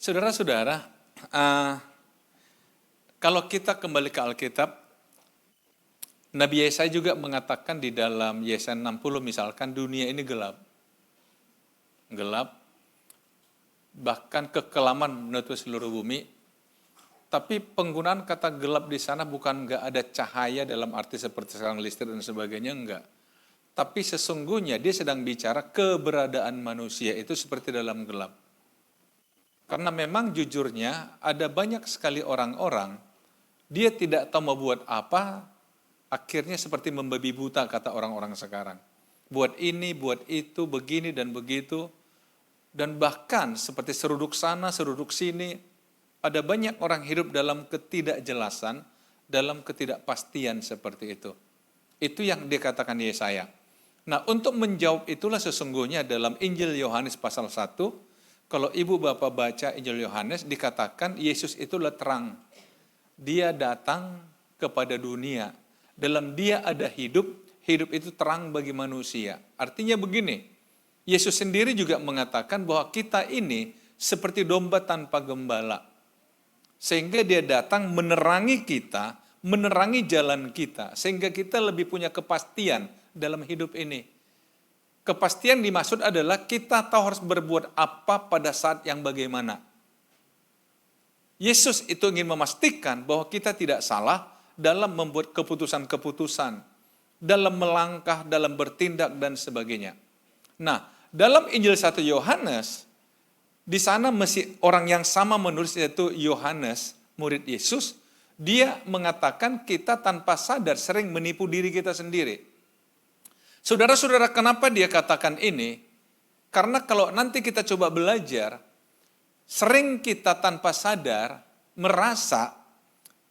Saudara-saudara, kalau kita kembali ke Alkitab, Nabi Yesaya juga mengatakan di dalam Yesaya 60 misalkan, dunia ini gelap. Gelap, bahkan kekelaman menutupi seluruh bumi. Tapi penggunaan kata gelap di sana bukan nggak ada cahaya dalam arti seperti sekarang listrik dan sebagainya, enggak. Tapi sesungguhnya dia sedang bicara keberadaan manusia itu seperti dalam gelap. Karena memang jujurnya ada banyak sekali orang-orang, dia tidak tahu mau buat apa, akhirnya seperti membabi buta kata orang-orang sekarang. Buat ini, buat itu, begini dan begitu. Dan bahkan seperti seruduk sana, seruduk sini, ada banyak orang hidup dalam ketidakjelasan, dalam ketidakpastian seperti itu. Itu yang dikatakan Yesaya. Nah, untuk menjawab itulah sesungguhnya dalam Injil Yohanes pasal 1, kalau ibu bapak baca Injil Yohanes, dikatakan Yesus itulah terang. Dia datang kepada dunia. Dalam dia ada hidup, hidup itu terang bagi manusia. Artinya begini, Yesus sendiri juga mengatakan bahwa kita ini seperti domba tanpa gembala. Sehingga dia datang menerangi kita, menerangi jalan kita. Sehingga kita lebih punya kepastian dalam hidup ini. Kepastian dimaksud adalah kita tahu harus berbuat apa pada saat yang bagaimana. Yesus itu ingin memastikan bahwa kita tidak salah dalam membuat keputusan-keputusan, dalam melangkah, dalam bertindak dan sebagainya. Nah, dalam Injil 1 Yohanes, di sana masih orang yang sama menulis, yaitu Yohanes, murid Yesus, dia mengatakan kita tanpa sadar sering menipu diri kita sendiri. Saudara-saudara, kenapa dia katakan ini? Karena kalau nanti kita coba belajar, sering kita tanpa sadar merasa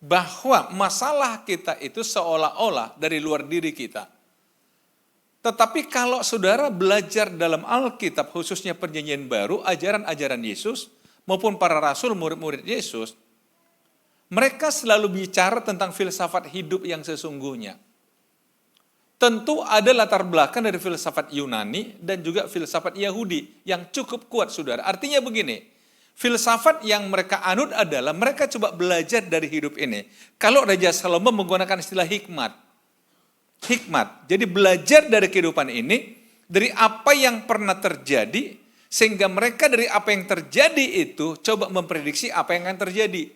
bahwa masalah kita itu seolah-olah dari luar diri kita. Tetapi kalau saudara belajar dalam Alkitab, khususnya Perjanjian Baru, ajaran-ajaran Yesus, maupun para rasul, murid-murid Yesus, mereka selalu bicara tentang filsafat hidup yang sesungguhnya. Tentu ada latar belakang dari filsafat Yunani dan juga filsafat Yahudi yang cukup kuat, saudara. Artinya begini, filsafat yang mereka anut adalah mereka coba belajar dari hidup ini. Kalau Raja Salomo menggunakan istilah hikmat. Hikmat, jadi belajar dari kehidupan ini, dari apa yang pernah terjadi, sehingga mereka dari apa yang terjadi itu coba memprediksi apa yang akan terjadi.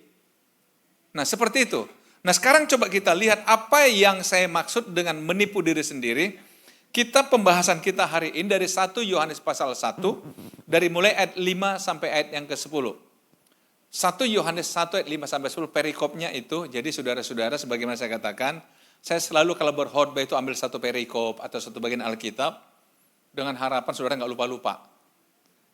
Nah, seperti itu. Nah, sekarang coba kita lihat apa yang saya maksud dengan menipu diri sendiri. Pembahasan kita hari ini dari 1 Yohanes pasal 1, dari mulai ayat 5 sampai ayat yang ke-10. 1 Yohanes 1 ayat 5 sampai 10, perikopnya itu, jadi saudara-saudara sebagaimana saya katakan, saya selalu kalau berkhotbah itu ambil satu perikop atau satu bagian Alkitab, dengan harapan saudara nggak lupa-lupa.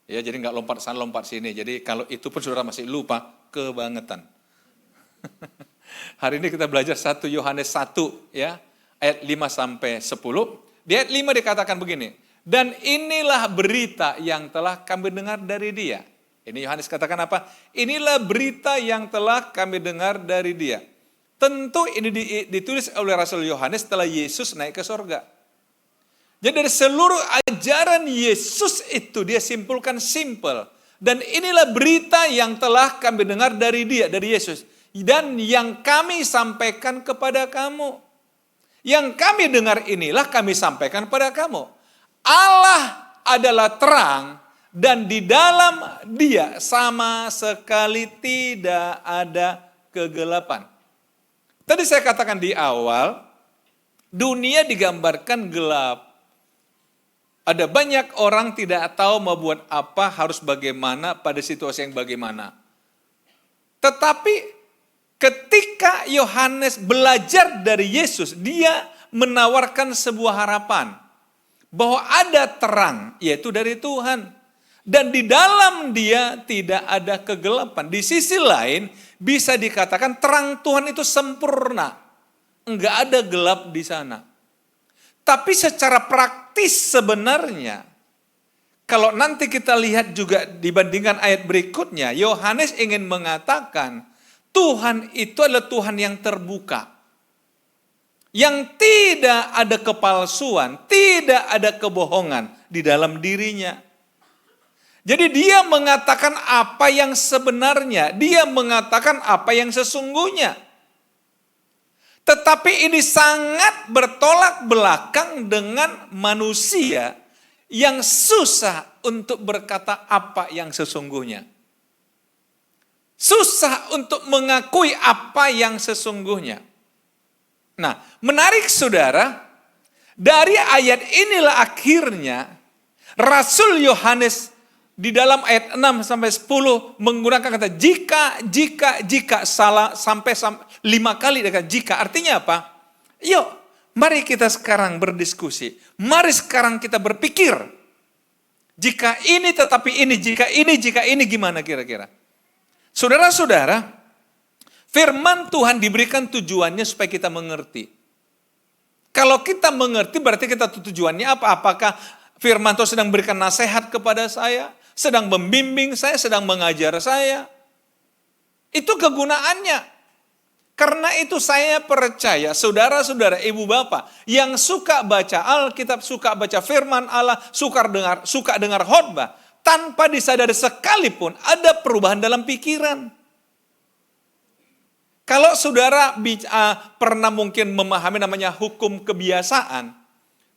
Ya, jadi nggak lompat sana, lompat sini. Jadi kalau itu pun saudara masih lupa, kebangetan. Hari ini kita belajar 1 Yohanes 1 ya, ayat 5 sampai 10. Di ayat 5 dikatakan begini, dan inilah berita yang telah kami dengar dari dia. Ini Yohanes katakan apa? Inilah berita yang telah kami dengar dari dia. Tentu ini ditulis oleh Rasul Yohanes setelah Yesus naik ke sorga. Jadi dari seluruh ajaran Yesus itu dia simpulkan simple. Dan inilah berita yang telah kami dengar dari dia, dari Yesus. Dan yang kami sampaikan kepada kamu. Yang kami dengar inilah kami sampaikan kepada kamu. Allah adalah terang dan di dalam dia sama sekali tidak ada kegelapan. Tadi saya katakan di awal, dunia digambarkan gelap. Ada banyak orang tidak tahu mau buat apa, harus bagaimana, pada situasi yang bagaimana. Tetapi ketika Yohanes belajar dari Yesus, dia menawarkan sebuah harapan bahwa ada terang, yaitu dari Tuhan. Dan di dalam dia tidak ada kegelapan. Di sisi lain, bisa dikatakan terang Tuhan itu sempurna. Enggak ada gelap di sana. Tapi secara praktis sebenarnya, kalau nanti kita lihat juga dibandingkan ayat berikutnya, Yohanes ingin mengatakan, Tuhan itu adalah Tuhan yang terbuka. Yang tidak ada kepalsuan, tidak ada kebohongan di dalam dirinya. Jadi dia mengatakan apa yang sebenarnya, dia mengatakan apa yang sesungguhnya. Tetapi ini sangat bertolak belakang dengan manusia yang susah untuk berkata apa yang sesungguhnya. Susah untuk mengakui apa yang sesungguhnya. Nah, menarik saudara, dari ayat inilah akhirnya Rasul Yohanes di dalam ayat 6 sampai 10 menggunakan kata jika salah sampai 5 kali dengan jika. Artinya apa? Yuk, mari kita sekarang berdiskusi. Mari sekarang kita berpikir. Jika ini tetapi ini, jika ini gimana kira-kira? Saudara-saudara, firman Tuhan diberikan tujuannya supaya kita mengerti. Kalau kita mengerti berarti kita tujuannya apa? Apakah firman Tuhan sedang memberikan nasihat kepada saya? Sedang membimbing saya, sedang mengajar saya. Itu kegunaannya. Karena itu saya percaya, saudara-saudara, ibu bapak, yang suka baca Alkitab, suka baca firman Allah, suka dengar khotbah, tanpa disadari sekalipun ada perubahan dalam pikiran. Kalau saudara pernah mungkin memahami namanya hukum kebiasaan,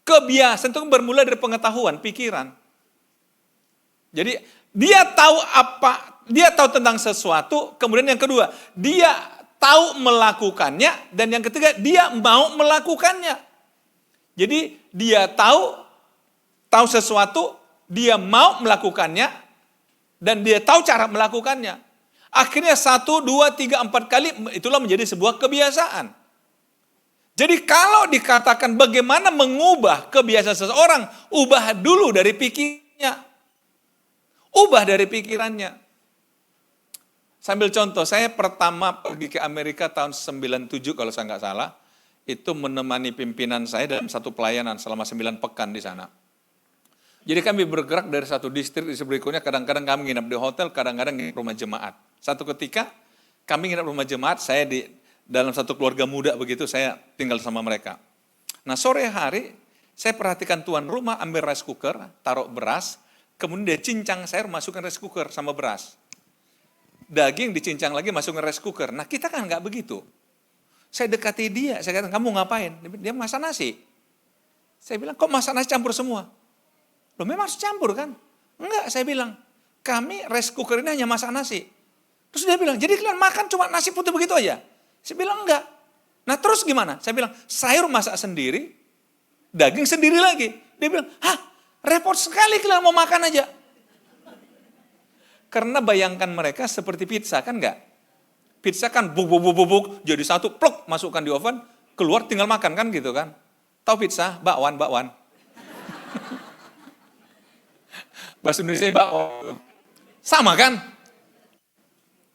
kebiasaan itu bermula dari pengetahuan, pikiran. Jadi dia tahu tentang sesuatu, kemudian yang kedua, dia tahu melakukannya, dan yang ketiga, dia mau melakukannya. Jadi dia tahu sesuatu, dia mau melakukannya, dan dia tahu cara melakukannya. Akhirnya 1, 2, 3, 4 kali, itulah menjadi sebuah kebiasaan. Jadi kalau dikatakan bagaimana mengubah kebiasaan seseorang, ubah dulu dari pikirnya. Ubah dari pikirannya. Sambil contoh, saya pertama pergi ke Amerika tahun 97 kalau saya nggak salah, itu menemani pimpinan saya dalam satu pelayanan selama 9 pekan di sana. Jadi kami bergerak dari satu distrik di berikutnya, kadang-kadang kami nginap di hotel, kadang-kadang di rumah jemaat. Satu ketika kami nginap di rumah jemaat, saya dalam satu keluarga muda begitu, saya tinggal sama mereka. Nah sore hari, saya perhatikan tuan rumah ambil rice cooker, taruh beras, kemudian dia cincang sayur, masukkan rice cooker sama beras. Daging dicincang lagi, masukkan rice cooker. Nah kita kan nggak begitu. Saya dekati dia, saya kata, kamu ngapain? Dia masak nasi. Saya bilang, kok masak nasi campur semua? Loh memang harus campur kan? Enggak, saya bilang, kami rice cooker ini hanya masak nasi. Terus dia bilang, jadi kalian makan cuma nasi putih begitu aja? Saya bilang, enggak. Nah terus gimana? Saya bilang, sayur masak sendiri, daging sendiri lagi. Dia bilang, hah? Repot sekali kalian mau makan aja. Karena bayangkan mereka seperti pizza, kan enggak? Pizza kan bubuk, jadi satu, plok, masukkan di oven, keluar tinggal makan, kan gitu kan? Tahu pizza? Bakwan. Bahasa Indonesia bakwan. Sama kan?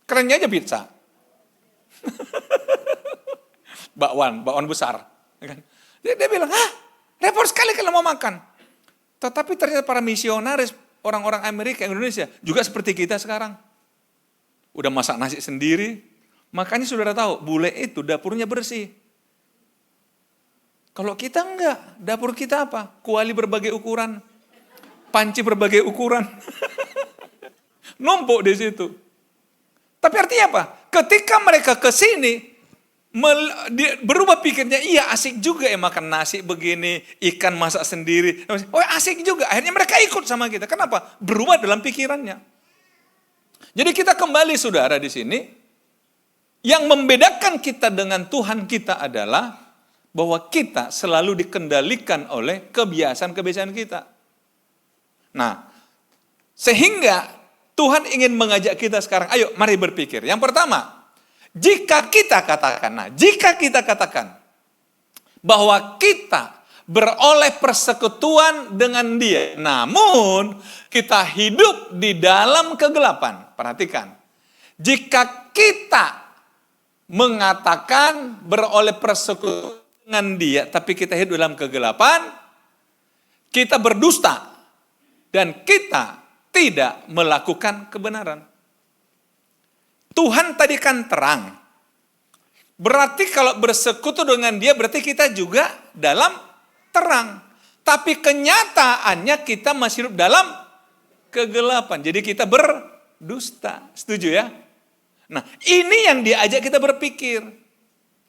Kerennya aja pizza. bakwan besar. Dia bilang, repot sekali kalian mau makan. Tetapi ternyata para misionaris, orang-orang Amerika, Indonesia, juga seperti kita sekarang. Udah masak nasi sendiri. Makanya saudara tahu, bule itu dapurnya bersih. Kalau kita enggak, dapur kita apa? Kuali berbagai ukuran. Panci berbagai ukuran. Numpuk di situ. Tapi artinya apa? Ketika mereka ke sini, berubah pikirnya, iya asik juga ya makan nasi begini, ikan masak sendiri. Oh asik juga, akhirnya mereka ikut sama kita. Kenapa? Berubah dalam pikirannya. Jadi kita kembali saudara di sini, yang membedakan kita dengan Tuhan kita adalah bahwa kita selalu dikendalikan oleh kebiasaan-kebiasaan kita. Nah, sehingga Tuhan ingin mengajak kita sekarang, ayo mari berpikir. Yang pertama, jika kita katakan bahwa kita beroleh persekutuan dengan Dia, namun kita hidup di dalam kegelapan. Perhatikan, jika kita mengatakan beroleh persekutuan dengan Dia, tapi kita hidup dalam kegelapan, kita berdusta dan kita tidak melakukan kebenaran. Tuhan tadi kan terang. Berarti kalau bersekutu dengan Dia berarti kita juga dalam terang. Tapi kenyataannya kita masih hidup dalam kegelapan. Jadi kita berdusta. Setuju ya? Nah, ini yang diajak kita berpikir.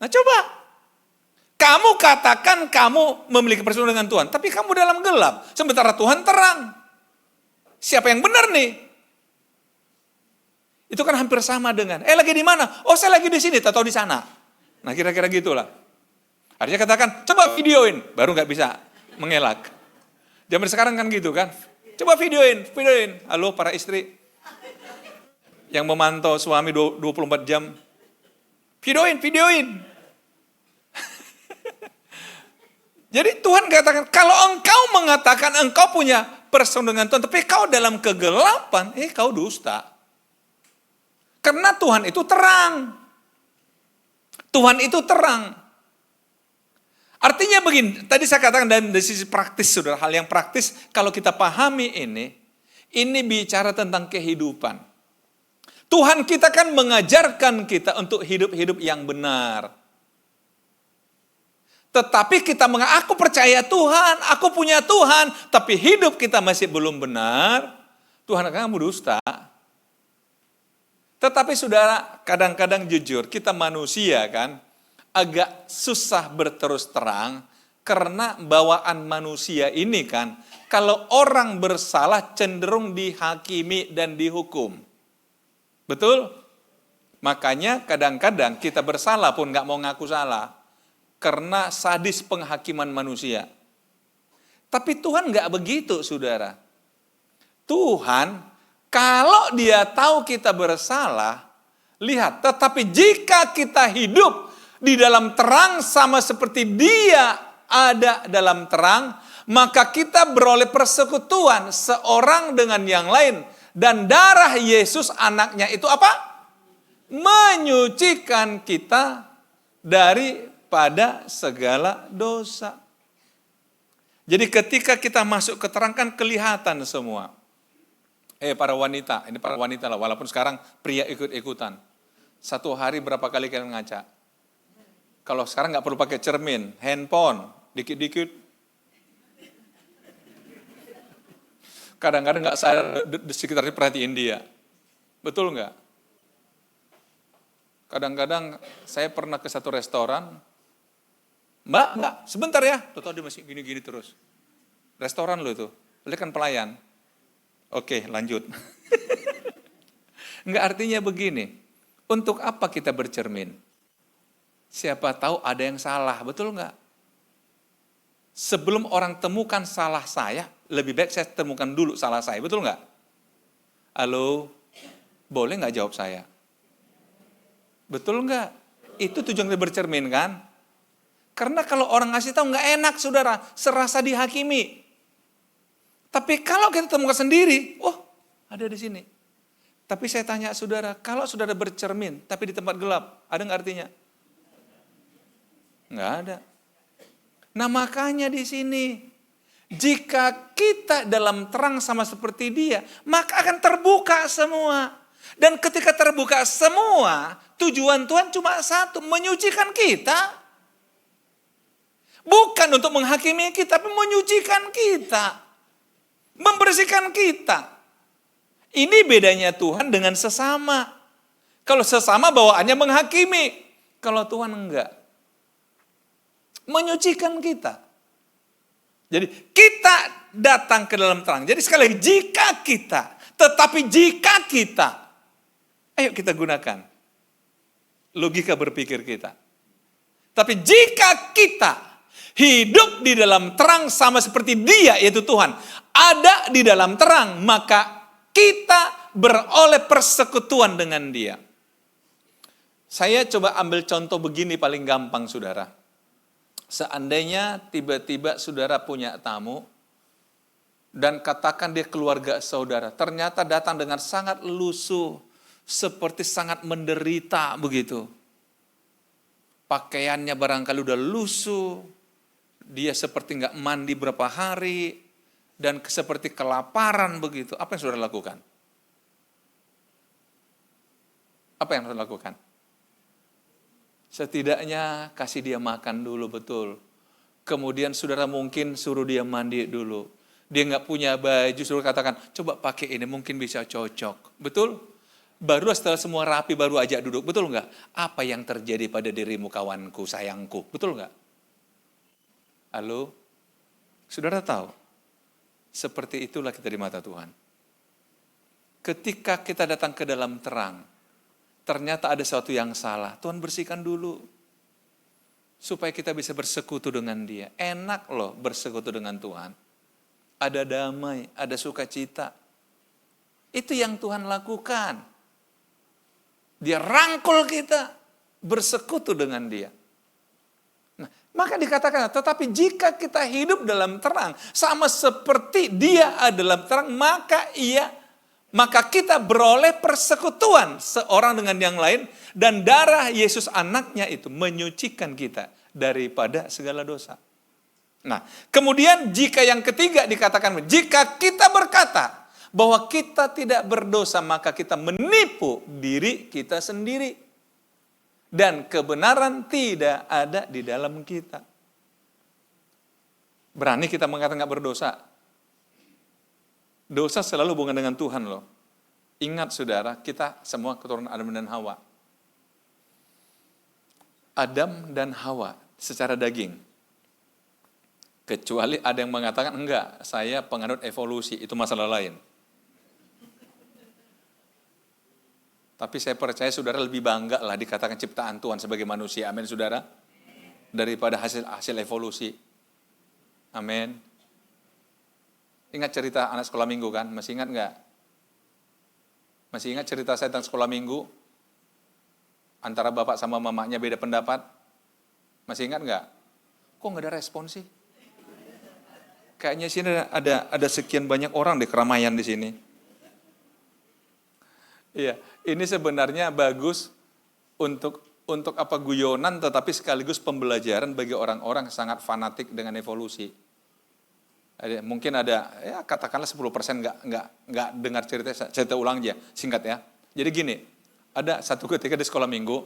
Nah, coba. Kamu katakan kamu memiliki persekutuan dengan Tuhan, tapi kamu dalam gelap. Sementara Tuhan terang. Siapa yang benar nih? Itu kan hampir sama dengan, lagi di mana? Oh, saya lagi di sini, atau di sana. Nah, kira-kira gitulah. Artinya katakan, coba videoin. Baru nggak bisa mengelak. Zaman sekarang kan gitu kan. Coba videoin. Halo para istri. Yang memantau suami 24 jam. Videoin. Jadi Tuhan katakan, kalau engkau mengatakan engkau punya persekutuan dengan Tuhan, tapi kau dalam kegelapan, kau dusta. Karena Tuhan itu terang. Tuhan itu terang. Artinya begini, tadi saya katakan dari sisi praktis, saudara, hal yang praktis, kalau kita pahami ini bicara tentang kehidupan. Tuhan kita kan mengajarkan kita untuk hidup-hidup yang benar. Tetapi kita aku percaya Tuhan, aku punya Tuhan, tapi hidup kita masih belum benar, Tuhan akan kamu dusta. Tetapi saudara, kadang-kadang jujur, kita manusia kan, agak susah berterus terang, karena bawaan manusia ini kan, kalau orang bersalah cenderung dihakimi dan dihukum. Betul? Makanya kadang-kadang kita bersalah pun gak mau ngaku salah. Karena sadis penghakiman manusia. Tapi Tuhan gak begitu, saudara. Tuhan, kalau dia tahu kita bersalah, lihat, tetapi jika kita hidup di dalam terang sama seperti dia ada dalam terang, maka kita beroleh persekutuan seorang dengan yang lain. Dan darah Yesus anaknya itu apa? Menyucikan kita daripada segala dosa. Jadi ketika kita masuk ke terang kan kelihatan semua. Para wanita, ini para wanita lah, walaupun sekarang pria ikut-ikutan. Satu hari berapa kali kalian ngaca? Kalau sekarang nggak perlu pakai cermin, handphone, dikit-dikit. Kadang-kadang nggak sadar di sekitarnya perhatiin dia. Betul nggak? Kadang-kadang saya pernah ke satu restoran, Mbak, sebentar ya. Tahu dia masih gini-gini terus. Restoran lo itu, lihat kan pelayan. Oke, lanjut. Enggak, artinya begini, untuk apa kita bercermin? Siapa tahu ada yang salah, betul enggak? Sebelum orang temukan salah saya, lebih baik saya temukan dulu salah saya, betul enggak? Halo, boleh enggak jawab saya? Betul enggak? Itu tujuan kita bercermin kan? Karena kalau orang ngasih tahu enggak enak, saudara, serasa dihakimi. Tapi kalau kita temukan sendiri, ada di sini. Tapi saya tanya saudara, kalau saudara bercermin, tapi di tempat gelap, ada nggak artinya? Nggak ada. Nah makanya di sini, jika kita dalam terang sama seperti dia, maka akan terbuka semua. Dan ketika terbuka semua, tujuan Tuhan cuma satu, menyucikan kita. Bukan untuk menghakimi kita, tapi menyucikan kita. Membersihkan kita. Ini bedanya Tuhan dengan sesama. Kalau sesama bawaannya menghakimi. Kalau Tuhan enggak. Menyucikan kita. Jadi kita datang ke dalam terang. Jadi sekali lagi, jika kita, tetapi jika kita, ayo kita gunakan logika berpikir kita. Tapi jika kita hidup di dalam terang sama seperti dia, yaitu Tuhan, ada di dalam terang, maka kita beroleh persekutuan dengan dia. Saya coba ambil contoh begini paling gampang, saudara. Seandainya tiba-tiba saudara punya tamu, dan katakan dia keluarga saudara, ternyata datang dengan sangat lusuh, seperti sangat menderita begitu. Pakaiannya barangkali udah lusuh, dia seperti nggak mandi berapa hari, dan seperti kelaparan begitu. Apa yang saudara lakukan? Apa yang saudara lakukan? Setidaknya kasih dia makan dulu, betul. Kemudian saudara mungkin suruh dia mandi dulu. Dia nggak punya baju, suruh katakan, coba pakai ini, mungkin bisa cocok. Betul? Baru setelah semua rapi, baru ajak duduk. Betul nggak? Apa yang terjadi pada dirimu, kawanku, sayangku? Betul nggak? Halo? Saudara tahu? Seperti itulah kita di mata Tuhan. Ketika kita datang ke dalam terang, ternyata ada sesuatu yang salah. Tuhan bersihkan dulu. Supaya kita bisa bersekutu dengan Dia. Enak loh bersekutu dengan Tuhan. Ada damai, ada sukacita. Itu yang Tuhan lakukan. Dia rangkul kita, bersekutu dengan Dia. Nah, maka dikatakan, tetapi jika kita hidup dalam terang, sama seperti Dia adalah terang, maka kita beroleh persekutuan seorang dengan yang lain, dan darah Yesus anaknya itu menyucikan kita daripada segala dosa. Nah, kemudian jika yang ketiga dikatakan, jika kita berkata bahwa kita tidak berdosa, maka kita menipu diri kita sendiri. Dan kebenaran tidak ada di dalam kita. Berani kita mengatakan nggak berdosa? Dosa selalu hubungan dengan Tuhan loh. Ingat saudara, kita semua keturunan Adam dan Hawa. Adam dan Hawa secara daging. Kecuali ada yang mengatakan, enggak, saya penganut evolusi, itu masalah lain. Tapi saya percaya saudara lebih bangga lah dikatakan ciptaan Tuhan sebagai manusia. Amin saudara. Daripada hasil evolusi. Amin. Ingat cerita anak sekolah minggu kan? Masih ingat enggak? Masih ingat cerita saya tentang sekolah minggu? Antara bapak sama mamanya beda pendapat? Masih ingat enggak? Kok enggak ada respon sih? Kayaknya sini ada sekian banyak orang di keramaian di sini. Iya, ini sebenarnya bagus untuk apa guyonan, tetapi sekaligus pembelajaran bagi orang-orang sangat fanatik dengan evolusi. Mungkin ada, ya katakanlah 10% nggak dengar cerita ulang aja, singkat ya. Jadi gini, ada satu ketika di sekolah minggu,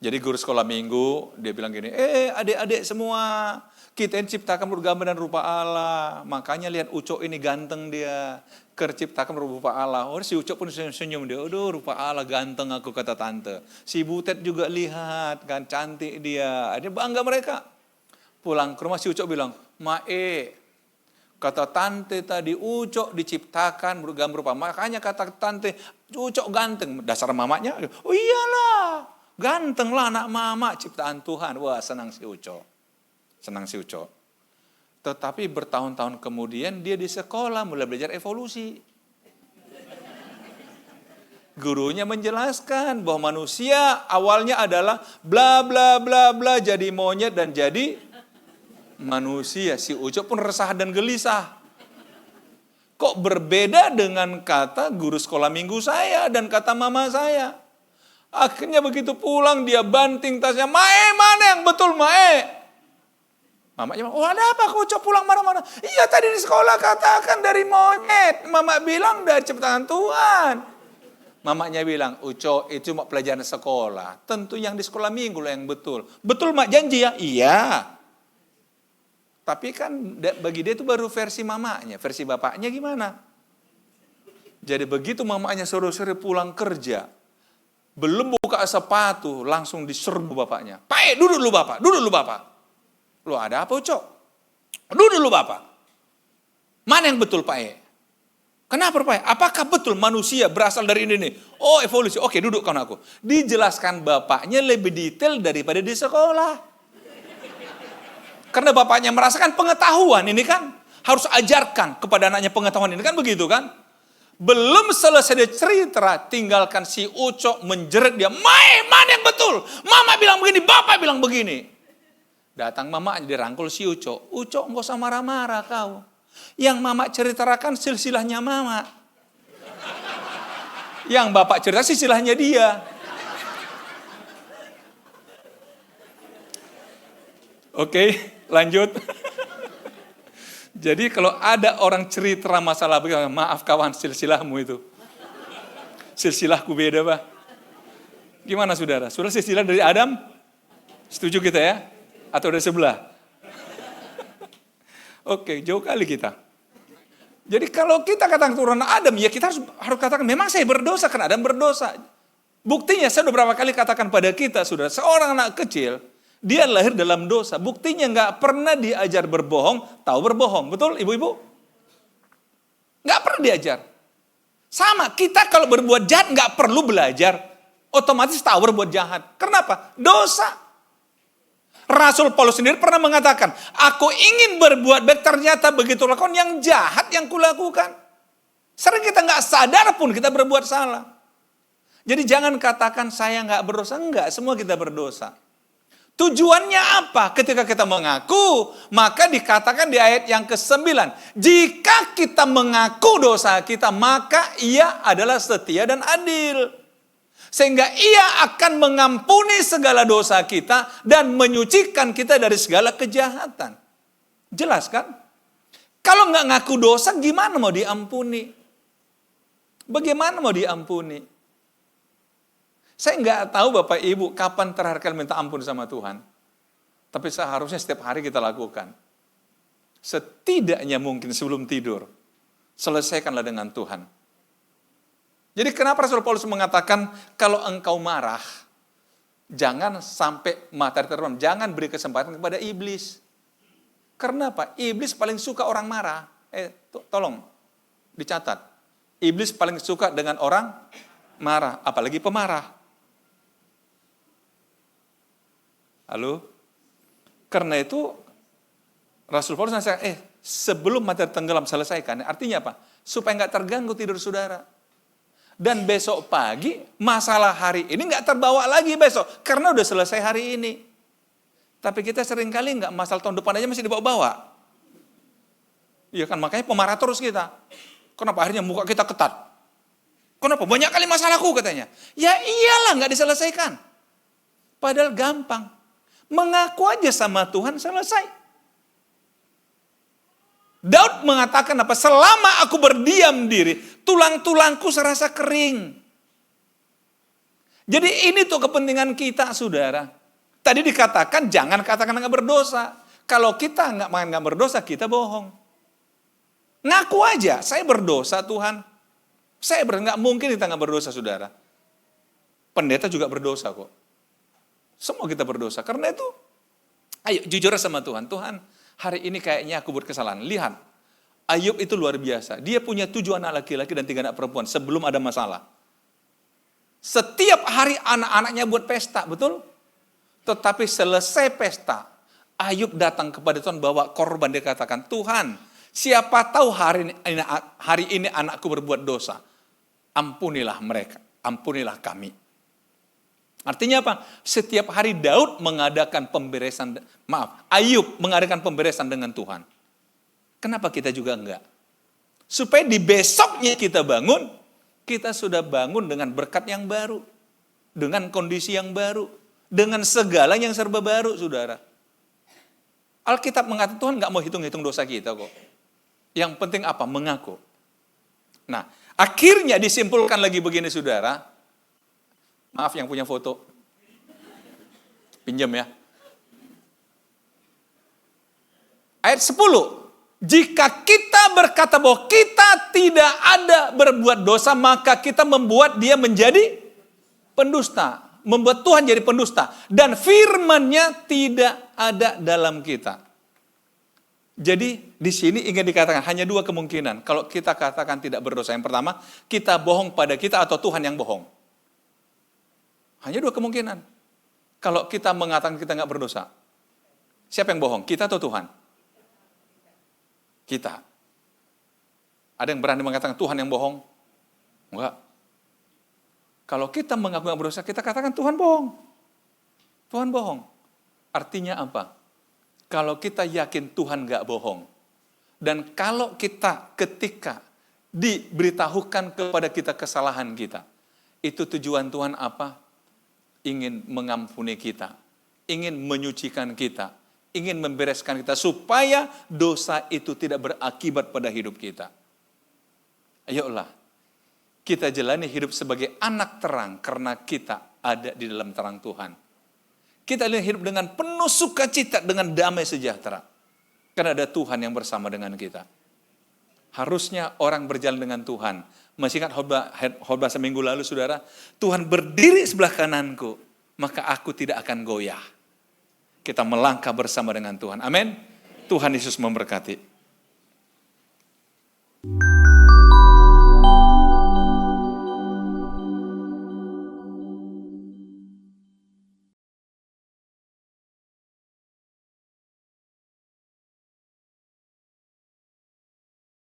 jadi guru sekolah minggu, dia bilang gini, adik-adik semua, kita yang ciptakan bergambar dan rupa Allah. Makanya lihat Ucok ini ganteng dia. Kerciptakan rupa Allah. Oh, si Ucok pun senyum dia. Aduh, rupa Allah ganteng aku, kata tante. Si Butet juga lihat kan, cantik dia. Dia bangga mereka. Pulang ke rumah si Ucok bilang, Mae, kata tante tadi Ucok diciptakan bergambar rupa. Makanya kata tante Ucok ganteng. Dasar mamanya, oh iyalah, ganteng lah anak mama, ciptaan Tuhan. Wah, senang si Ucok. Senang si Ucok. Tetapi bertahun-tahun kemudian dia di sekolah mulai belajar evolusi. Gurunya menjelaskan bahwa manusia awalnya adalah bla bla bla bla, jadi monyet dan jadi manusia. Si Ucok pun resah dan gelisah. Kok berbeda dengan kata guru sekolah minggu saya dan kata mama saya. Akhirnya begitu pulang dia banting tasnya, Mae, mana yang betul Mae? Mamanya bilang, oh ada apa kok Ucok pulang marah-marah? Iya tadi di sekolah katakan dari monyet. Mama bilang dari ciptaan Tuhan. Mamanya bilang, Ucok itu cuma pelajaran sekolah. Tentu yang di sekolah minggu lah yang betul. Betul mak janji ya? Iya. Tapi kan bagi dia itu baru versi mamanya. Versi bapaknya gimana? Jadi begitu mamanya sore-sore pulang kerja. Belum buka sepatu langsung diserbu bapaknya. Pak, duduk dulu bapak, duduk dulu bapak. Loh ada apa Ucok? Duduk dulu Bapak. Mana yang betul Pak E? Kenapa Pak E? Apakah betul manusia berasal dari ini nih? Oh evolusi, oke duduk kawan aku. Dijelaskan bapaknya lebih detail daripada di sekolah. Karena bapaknya merasakan pengetahuan ini kan. Harus ajarkan kepada anaknya pengetahuan ini kan begitu kan. Belum selesai dia cerita, tinggalkan si Ucok menjerit dia. Mae, mana yang betul? Mama bilang begini, Bapak bilang begini. Datang mama dirangkul si Ucok. Ucok nggak usah marah-marah kau. Yang mama ceritakan silsilahnya mama. Yang bapak cerita silsilahnya dia. Oke, lanjut. Jadi kalau ada orang cerita masalah begini, maaf kawan silsilahmu itu. Silsilahku beda Pak. Gimana saudara? Saudara silsilah dari Adam? Setuju kita ya? Atau dari sebelah? Oke, jauh kali kita. Jadi kalau kita katakan keturunan Adam, ya kita harus katakan memang saya berdosa karena Adam berdosa. Buktinya saya udah berapa kali katakan pada kita, saudara, seorang anak kecil, dia lahir dalam dosa. Buktinya nggak pernah diajar berbohong, tahu berbohong. Betul ibu-ibu? Nggak pernah diajar. Sama, kita kalau berbuat jahat nggak perlu belajar. Otomatis tahu berbuat jahat. Kenapa? Dosa. Rasul Paulus sendiri pernah mengatakan, aku ingin berbuat baik, ternyata begitu lakukan yang jahat yang kulakukan. Sering kita nggak sadar pun kita berbuat salah. Jadi jangan katakan saya nggak berdosa, enggak, semua kita berdosa. Tujuannya apa? Ketika kita mengaku, maka dikatakan di ayat yang ke-9, jika kita mengaku dosa kita, maka ia adalah setia dan adil. Sehingga ia akan mengampuni segala dosa kita dan menyucikan kita dari segala kejahatan. Jelas kan? Kalau nggak ngaku dosa, gimana mau diampuni? Bagaimana mau diampuni? Saya nggak tahu Bapak Ibu kapan terakhir kali minta ampun sama Tuhan. Tapi seharusnya setiap hari kita lakukan. Setidaknya mungkin sebelum tidur, selesaikanlah dengan Tuhan. Jadi kenapa Rasul Paulus mengatakan kalau engkau marah, jangan sampai matahari terbenam, jangan beri kesempatan kepada iblis. Karena apa? Iblis paling suka orang marah. Tolong dicatat. Iblis paling suka dengan orang marah, apalagi pemarah. Halo? Karena itu Rasul Paulus nasihatkan, sebelum matahari tenggelam selesaikan. Artinya apa? Supaya nggak terganggu tidur saudara. Dan besok pagi, masalah hari ini nggak terbawa lagi besok. Karena udah selesai hari ini. Tapi kita seringkali nggak, masalah tahun depan aja masih dibawa-bawa. Iya kan, makanya pemarah terus kita. Kenapa akhirnya muka kita ketat? Kenapa? Banyak kali masalahku katanya. Ya iyalah nggak diselesaikan. Padahal gampang. Mengaku aja sama Tuhan selesai. Daud mengatakan apa? Selama aku berdiam diri, tulang-tulangku serasa kering. Jadi ini tuh kepentingan kita, saudara. Tadi dikatakan jangan katakan nggak berdosa. Kalau kita nggak berdosa, kita bohong. Ngaku aja, saya berdosa Tuhan. Nggak mungkin kita nggak berdosa, saudara. Pendeta juga berdosa kok. Semua kita berdosa. Karena itu, ayo jujur sama Tuhan. Tuhan, hari ini kayaknya aku buat kesalahan. Lihat, Ayub itu luar biasa. Dia punya 7 anak laki-laki dan 3 anak perempuan sebelum ada masalah. Setiap hari anak-anaknya buat pesta, betul? Tetapi selesai pesta, Ayub datang kepada Tuhan bawa korban. Dia katakan, Tuhan, siapa tahu hari ini anakku berbuat dosa. Ampunilah mereka, ampunilah kami. Artinya apa? Setiap hari Daud mengadakan Ayub mengadakan pemberesan dengan Tuhan. Kenapa kita juga enggak? Supaya di besoknya kita bangun, kita sudah bangun dengan berkat yang baru. Dengan kondisi yang baru. Dengan segala yang serba baru, saudara. Alkitab mengatakan Tuhan enggak mau hitung-hitung dosa kita kok. Yang penting apa? Mengaku. Nah, akhirnya disimpulkan lagi begini, saudara. Maaf yang punya foto. Pinjam ya. Ayat 10. Jika kita berkata bahwa kita tidak ada berbuat dosa, maka kita membuat dia menjadi pendusta. Membuat Tuhan jadi pendusta. Dan firman-Nya tidak ada dalam kita. Jadi di sini ingin dikatakan hanya 2 kemungkinan. Kalau kita katakan tidak berdosa. Yang pertama, kita bohong pada kita atau Tuhan yang bohong. Hanya 2 kemungkinan. Kalau kita mengatakan kita nggak berdosa, siapa yang bohong? Kita atau Tuhan? Kita. Ada yang berani mengatakan Tuhan yang bohong? Enggak. Kalau kita mengaku nggak berdosa, kita katakan Tuhan bohong. Tuhan bohong. Artinya apa? Kalau kita yakin Tuhan nggak bohong, dan kalau kita ketika diberitahukan kepada kita kesalahan kita, itu tujuan Tuhan apa? Ingin mengampuni kita, ingin menyucikan kita, ingin membereskan kita, supaya dosa itu tidak berakibat pada hidup kita. Ayolah, kita jalani hidup sebagai anak terang, karena kita ada di dalam terang Tuhan. Kita hidup dengan penuh sukacita, dengan damai sejahtera, karena ada Tuhan yang bersama dengan kita. Harusnya orang berjalan dengan Tuhan. Masih ingat khotbah seminggu lalu, saudara? Tuhan berdiri sebelah kananku, maka aku tidak akan goyah. Kita melangkah bersama dengan Tuhan. Amin. Tuhan Yesus memberkati.